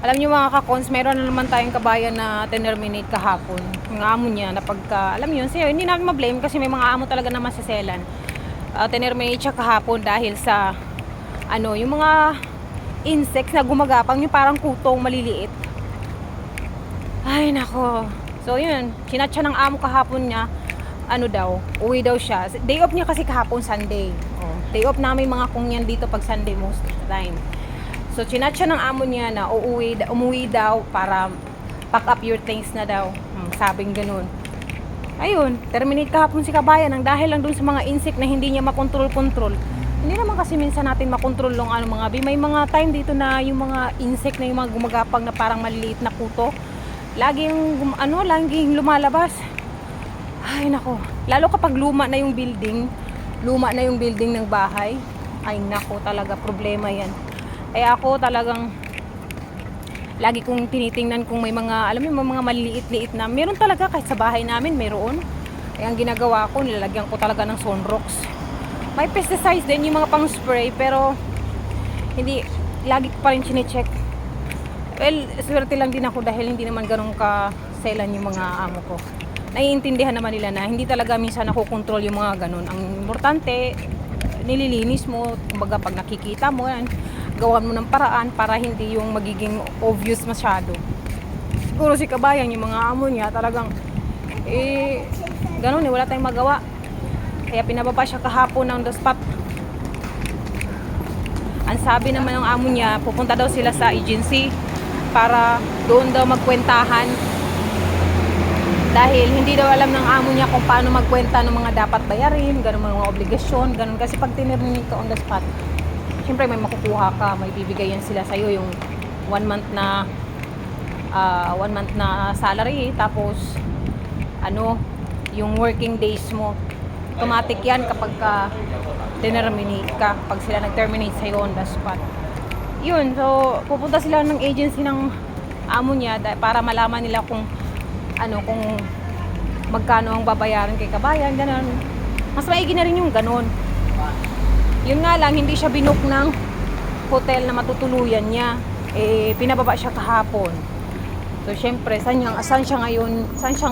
Alam niyo mga kakons, meron na naman tayong kabayan na terminate kahapon. Yung amo niya na pagka, alam niyo, siya, hindi natin ma-blame kasi may mga amo talaga na masaselan. Terminate siya kahapon dahil sa yung mga insects na gumagapang, yung parang kutong maliliit. Ay nako. So yun, chinat siya ng amo kahapon niya. Uwi daw siya. Day off niya kasi kahapon Sunday. Day off namin mga kungyan dito pag Sunday most of the time. So chinat siya ng amo niya na umuwi daw para pack up your things na daw. Sabing ganun. Ayun, terminate kahapon si kabayan ang dahil lang dun sa mga insect na hindi niya makontrol-kontrol. Hindi naman kasi minsan natin makontrol yung may mga time dito na yung mga insect na yung mga gumagapang na parang maliliit na kuto. Laging lumalabas. Ay nako, lalo kapag luma na yung building ng bahay. Ay nako, talaga problema yan. Kaya ako talagang lagi kong tinitingnan kung may mga, mga maliliit-liit na, meron talaga kahit sa bahay namin, meron. Kaya ang ginagawa ko, nilalagyan ko talaga ng Sunrox. May pesticides din, yung mga pang spray, pero hindi, lagi ko pa rin chinecheck. Well, swerte lang din ako dahil hindi naman ganun ka-selan yung mga amo ko. Naiintindihan naman nila na hindi talaga minsan nakokontrol yung mga ganun. Ang importante, nililinis mo, kumbaga pag nakikita mo yan, gawan mo ng paraan para hindi yung magiging obvious masyado. Siguro si kabayan, yung mga amo niya talagang ganun wala tayong magawa. Kaya pinababa siya kahapon ng the spot. Ang sabi naman ng amo niya, pupunta daw sila sa agency para doon daw magkwentahan. Dahil hindi daw alam ng amo niya kung paano magkwenta ng mga dapat bayarin, ganun mga obligasyon, ganun kasi pag tinirminate ka on the spot, siyempre may makukuha ka, may bibigay yan sila sa'yo yung 1 month na salary, tapos yung working days mo automatic yan kapag terminate ka, pag sila nag-terminate sa'yo on the spot. Yun, so pupunta sila ng agency ng amo niya para malaman nila kung magkano ang babayaran kay kabayan, ganun. Mas maigi na rin yung ganun. Yun nga lang, hindi siya binook ng hotel na matutuluyan niya. Pinababa siya kahapon. So, syempre, saan siya ngayon? Saan siya